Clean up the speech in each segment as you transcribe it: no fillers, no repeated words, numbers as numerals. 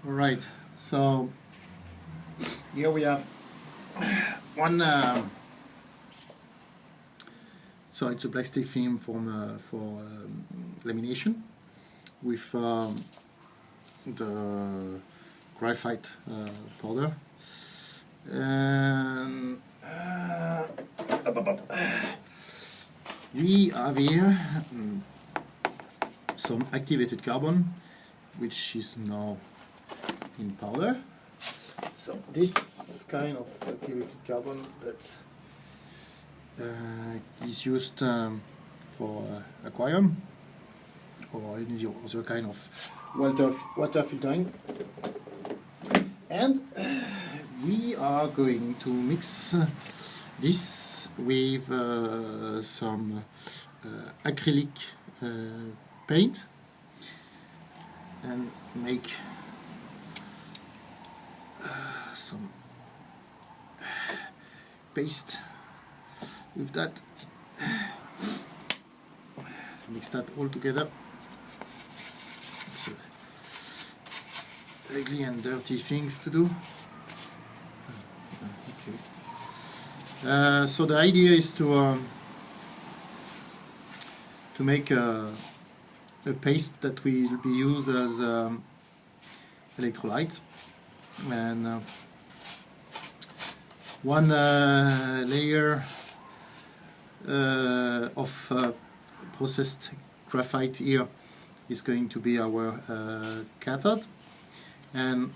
All right, so here we have one. So it's a plastic film for lamination with the graphite powder, and we have here some activated carbon, which is now in powder. So this kind of activated carbon that is used for aquarium or any other kind of water filtering, and we are going to mix this with some acrylic paint and make some paste with that. Mix that all together. It's ugly and dirty things to do. Okay. So the idea is to make a paste that will be used as electrolyte, and one layer of processed graphite here is going to be our cathode, and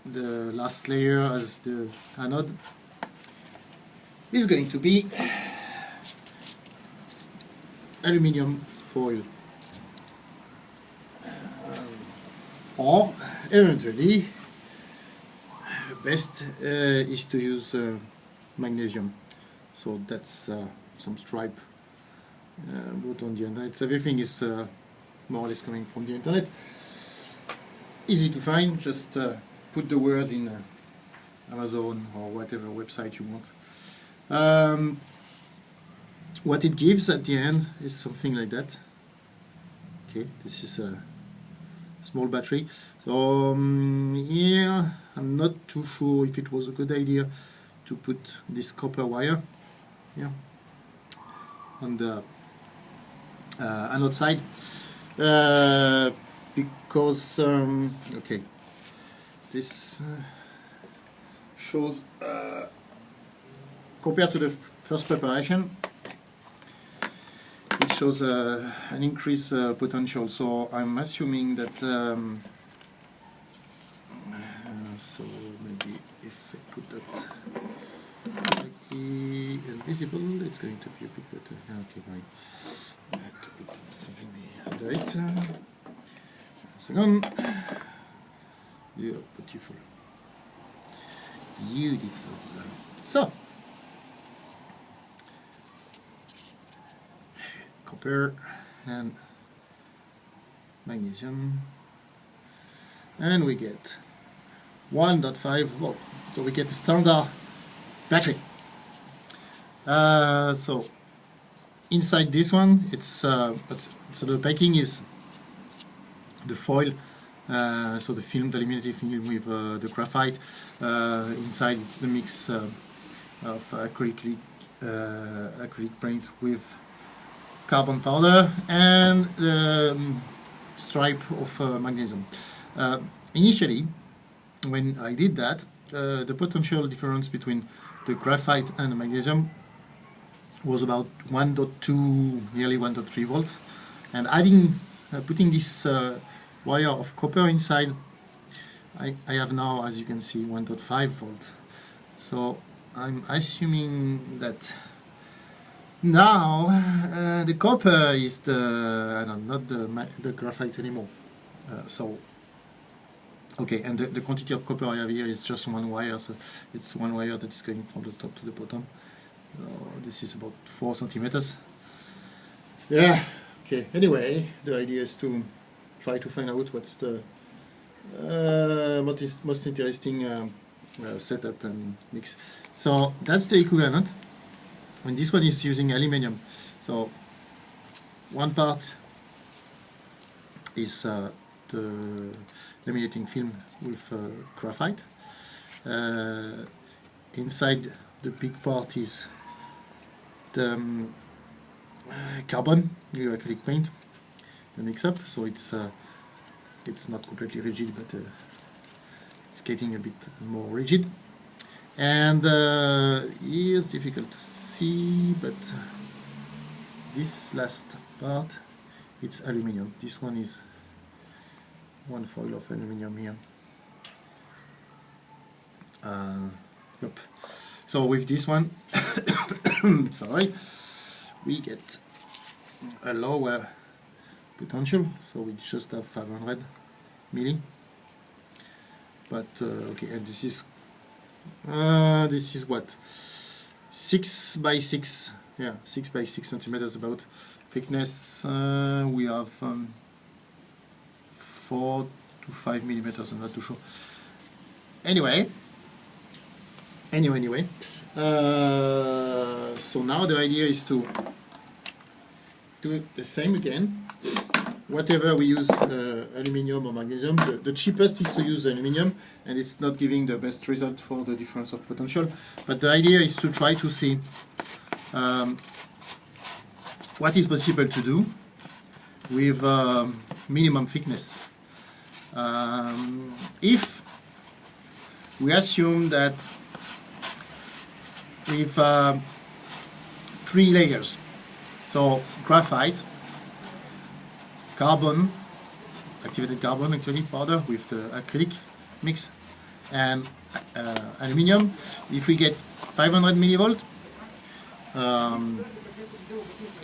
the last layer as the anode is going to be aluminium foil, or eventually best is to use magnesium. So that's some stripe bought on the internet. Everything is more or less coming from the internet. Easy to find, just put the word in Amazon or whatever website you want. What it gives at the end is something like that. Okay, this is a small battery. So here I'm not too sure if it was a good idea to put this copper wire here on the anode side, because okay, this shows compared to the first preparation, it shows an increased potential. So I'm assuming that so maybe if I put that directly invisible, it's going to be a bit better. Okay, fine. I have to put something under it. Second. Yeah, beautiful. Beautiful. So, copper and magnesium, and we get 1.5 volt. So we get the standard battery. So inside this one, it's so the packing is the foil, so the film, the laminated film with the graphite. Inside it's the mix of acrylic paint with carbon powder and the stripe of magnesium. Initially, when I did that, the potential difference between the graphite and the magnesium was about 1.2, nearly 1.3 volt, and putting this wire of copper inside, I have now, as you can see, 1.5 volt. So I'm assuming that now the copper is not the graphite anymore. So okay, and the quantity of copper I have here is just one wire, so it's one wire that is going from the top to the bottom. This is about 4 centimeters. Yeah, okay, anyway, the idea is to try to find out what's the most interesting setup and mix. So that's the equivalent, and this one is using aluminium. So one part is the laminating film with graphite. Inside the big part is the carbon with acrylic paint, the mix-up. So it's not completely rigid, but it's getting a bit more rigid. And here's difficult to see, but this last part, it's aluminium. This one is one foil of aluminium here. Yep. So with this one, sorry, we get a lower potential. So we just have 500 milli. But okay, and this is what, 6 by 6, yeah, 6 by 6 centimeters about thickness. We have 4 to 5 millimeters. I'm not too sure. Anyway. So now the idea is to do the same again. Whatever we use, aluminium or magnesium, the cheapest is to use aluminium, and it's not giving the best result for the difference of potential. But the idea is to try to see what is possible to do with minimum thickness. If we assume that with 3 layers, so graphite, carbon, activated carbon actually powder with the acrylic mix, and aluminium. If we get 500 millivolt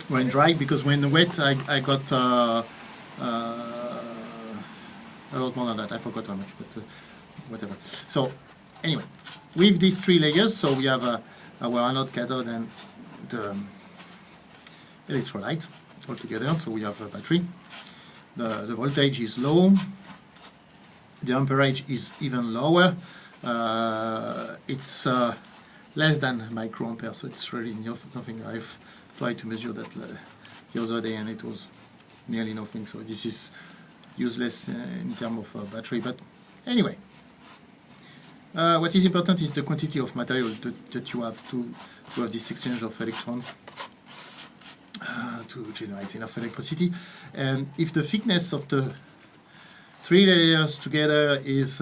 when dry, because when wet I got a lot more than that. I forgot how much, but whatever. So anyway, with these 3 layers, so we have our anode, cathode, and the electrolyte all together. So we have a battery. The voltage is low, the amperage is even lower. It's less than microampere, so it's really nothing. I've tried to measure that the other day and it was nearly nothing, so this is useless in terms of battery. But anyway, what is important is the quantity of material that you have to have this exchange of electrons to generate enough electricity. And if the thickness of the 3 layers together is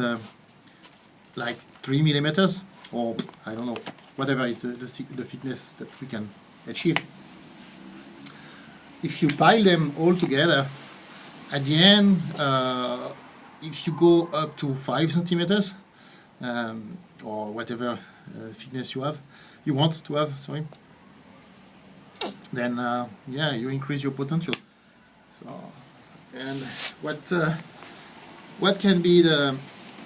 like 3 millimeters, or I don't know, whatever is the thickness that we can achieve, if you pile them all together, at the end, if you go up to 5 centimeters, or whatever thickness you want to have, sorry, then yeah, you increase your potential. So, and what can be the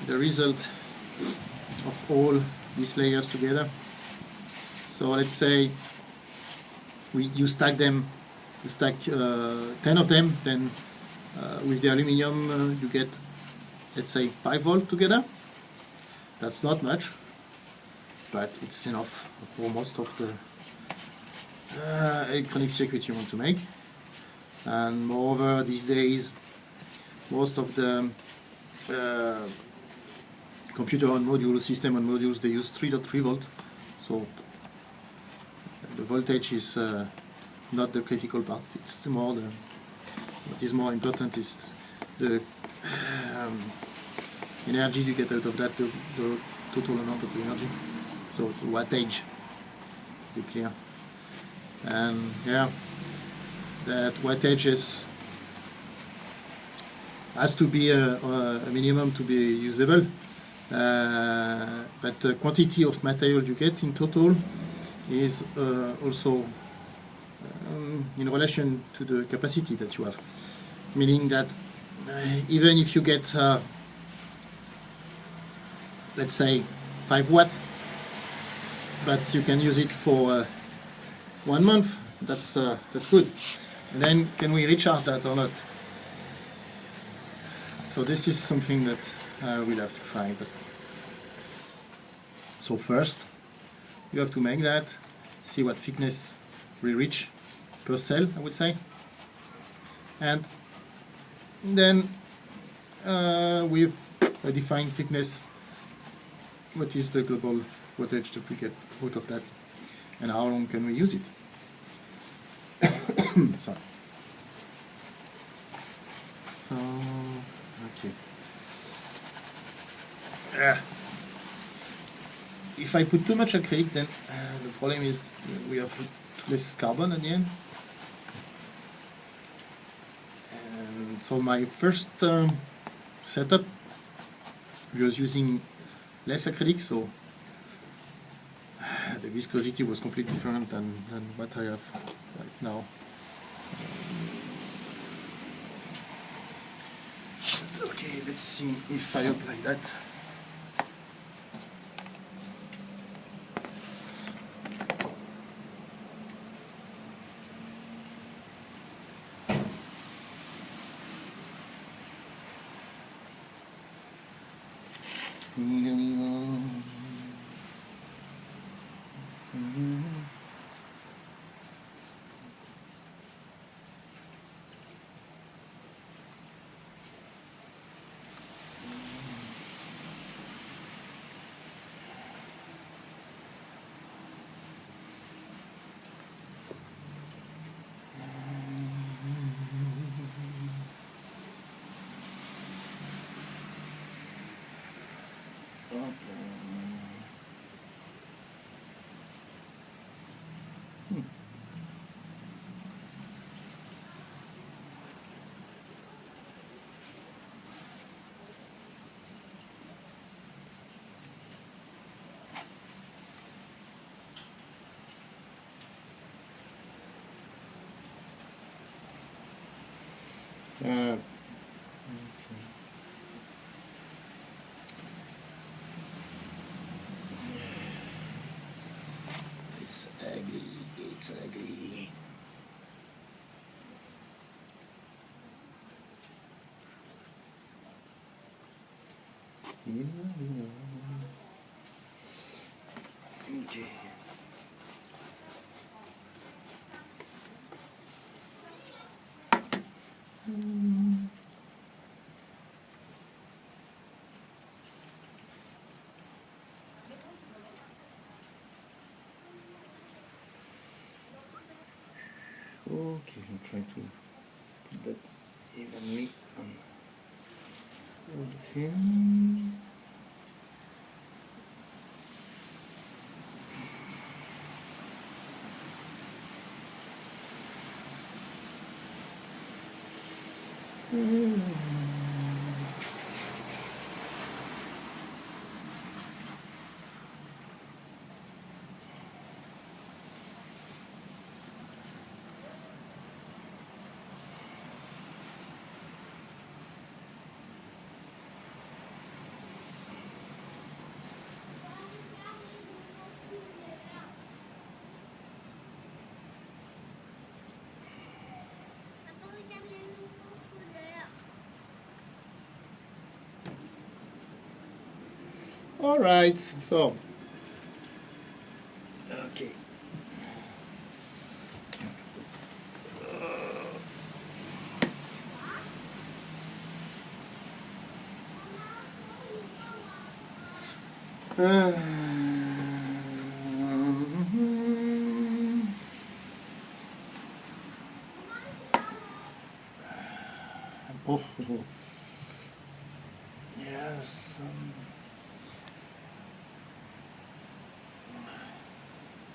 result of all these layers together? So let's say you stack them, you stack 10 of them, then with the aluminium you get, let's say, 5 volt together. That's not much, but it's enough for most of the electronic circuit you want to make. And moreover, these days most of the computer on module, system on modules, they use 3.3 volt, so the voltage is not the critical part. It's more what is more important is the energy you get out of that, the total amount of energy, so the wattage, to be clear. And yeah, that wattage has to be a minimum to be usable, but the quantity of material you get in total is also in relation to the capacity that you have, meaning that even if you get let's say 5 watt, but you can use it for 1 month, that's good. And then can we recharge that or not? So this is something that we'll have to try. But so first you have to make that, see what thickness we reach per cell, I would say, and then with a defined thickness. What is the global wattage that we get out of that, and how long can we use it? Sorry. So, okay. If I put too much acrylic, then the problem is we have less carbon at the end. And so my first setup was using less acrylic, so the viscosity was completely different than what I have right now. But okay, let's see if I apply that. Let's see. It's ugly, it's ugly. Okay. Okay, I'm trying to put that evenly on all the film. All right, so okay. Yes.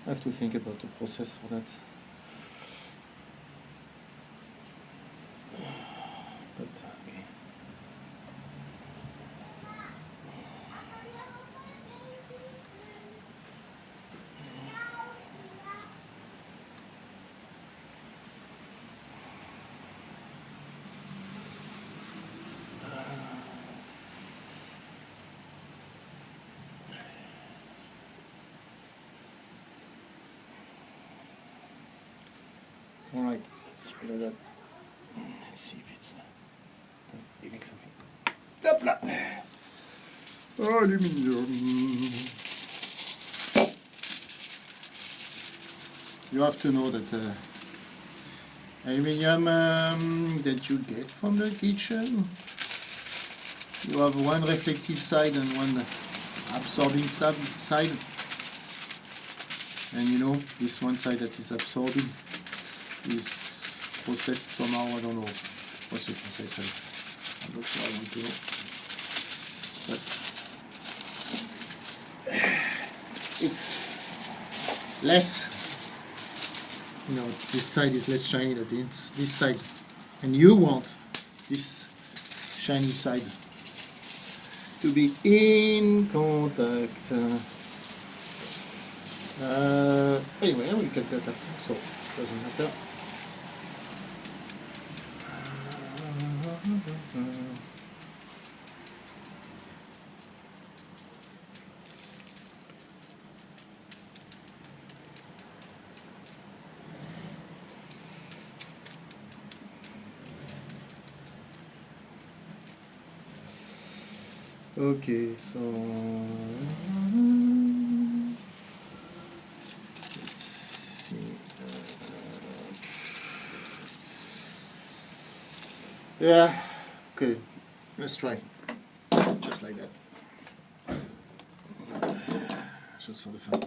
I have to think about the process for that. But okay. All right, let's try that. Let's see if it's giving something. Hopla! Aluminium. You have to know that aluminium that you get from the kitchen you have one reflective side and one absorbing side. And you know, this one side that is absorbing is processed somehow, I don't know what's the process. I'm not sure I want to know. But it's less, you know, this side is less shiny than this side. And you want this shiny side to be in contact. Anyway, I will cut that after, so it doesn't matter. Okay, so let's see. Yeah, okay, let's try. Just like that. Just for the fun.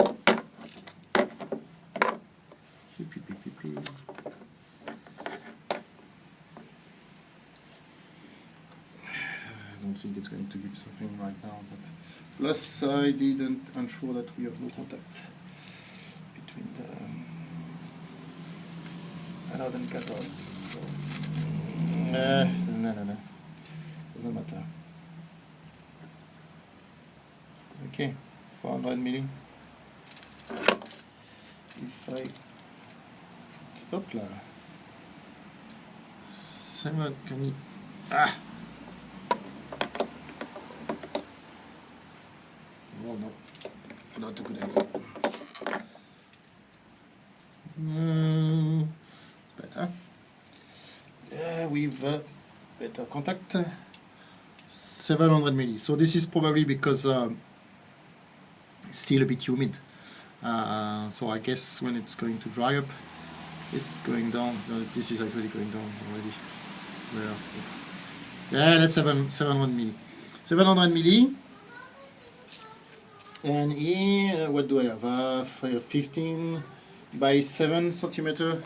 I don't think it's going to give something right now, but plus I didn't ensure that we have no contact between the anode and cathode. So no, doesn't matter. Okay, 400 milli. If I put, hopla, 7, can you, oh no, not a good idea. Better. With better contact. 700 milli. So this is probably because it's still a bit humid. So I guess when it's going to dry up, it's going down. No, this is actually going down already. Where? Yeah, that's 700 milli. 700 milli. And here, what do I have? I have 15 by 7 centimeter.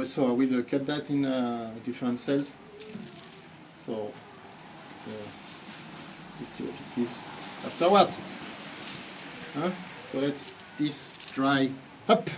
So I will cut that in different cells. So let's see what it gives. After what? Huh? So let's this dry up.